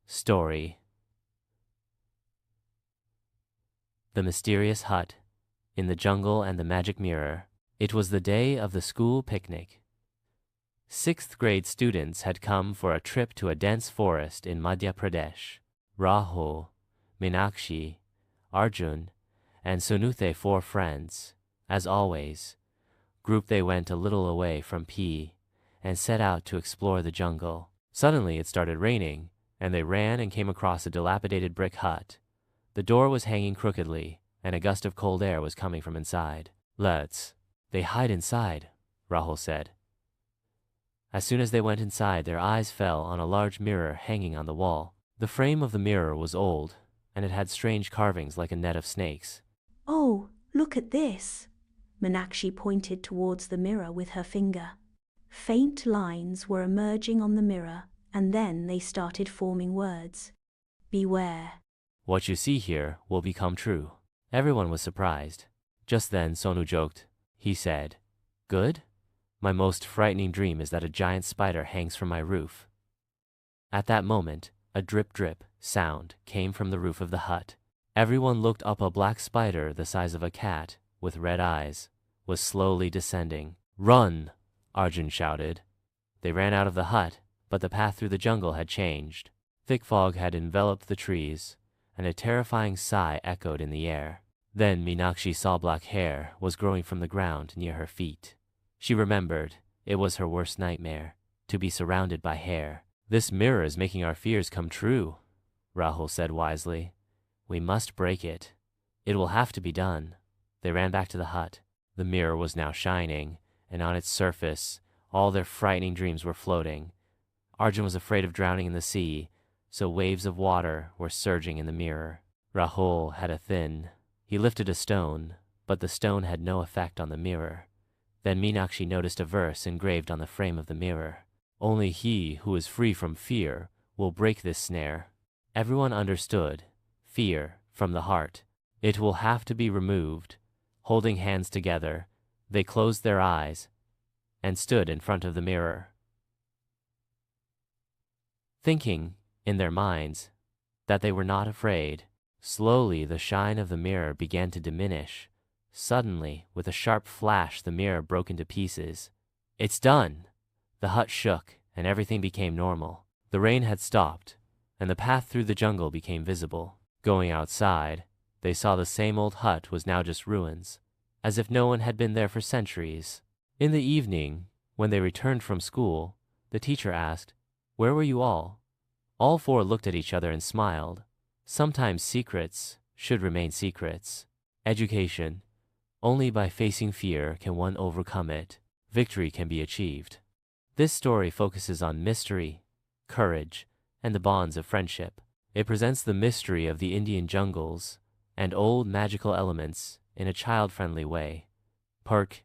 Story. The Mysterious Hut in the Jungle and the Magic Mirror. It was the day of the school picnic. 6th grade students had come for a trip to a dense forest in Madhya Pradesh. Rahul, Meenakshi, Arjun, and Sunuthe, 4 friends, as always, grouped they went a little away from P and set out to explore the jungle. Suddenly it started raining, and they ran and came across a dilapidated brick hut. The door was hanging crookedly, and a gust of cold air was coming from inside. They hide inside, Rahul said. As soon as they went inside, their eyes fell on a large mirror hanging on the wall. The frame of the mirror was old, and it had strange carvings like a net of snakes. "Oh, look at this!" Meenakshi pointed towards the mirror with her finger. Faint lines were emerging on the mirror, and then they started forming words. Beware. What you see here will become true. Everyone was surprised. Just then Sonu joked. He said, "Good? My most frightening dream is that a giant spider hangs from my roof." At that moment, a drip-drip sound came from the roof of the hut. Everyone looked up. A black spider the size of a cat, with red eyes, was slowly descending. "Run!" Arjun shouted. They ran out of the hut, but the path through the jungle had changed. Thick fog had enveloped the trees, and a terrifying sigh echoed in the air. Then Meenakshi saw black hair was growing from the ground near her feet. She remembered it was her worst nightmare, to be surrounded by hair. "This mirror is making our fears come true," Rahul said wisely. "We must break it. It will have to be done." They ran back to the hut. The mirror was now shining, and on its surface, all their frightening dreams were floating. Arjun was afraid of drowning in the sea, so waves of water were surging in the mirror. Rahul had a thin. He lifted a stone, but the stone had no effect on the mirror. Then Meenakshi noticed a verse engraved on the frame of the mirror. "Only he who is free from fear will break this snare." Everyone understood. Fear from the heart. It will have to be removed. Holding hands together, they closed their eyes and stood in front of the mirror, thinking in their minds that they were not afraid. Slowly, the shine of the mirror began to diminish. Suddenly, with a sharp flash, the mirror broke into pieces. "It's done!" The hut shook, and everything became normal. The rain had stopped, and the path through the jungle became visible. Going outside, they saw the same old hut was now just ruins, as if no one had been there for centuries. In the evening, when they returned from school, the teacher asked, "Where were you all?" All 4 looked at each other and smiled. Sometimes secrets should remain secrets. Education. Only by facing fear can one overcome it. Victory can be achieved. This story focuses on mystery, courage, and the bonds of friendship. It presents the mystery of the Indian jungles and old magical elements in a child-friendly way. Park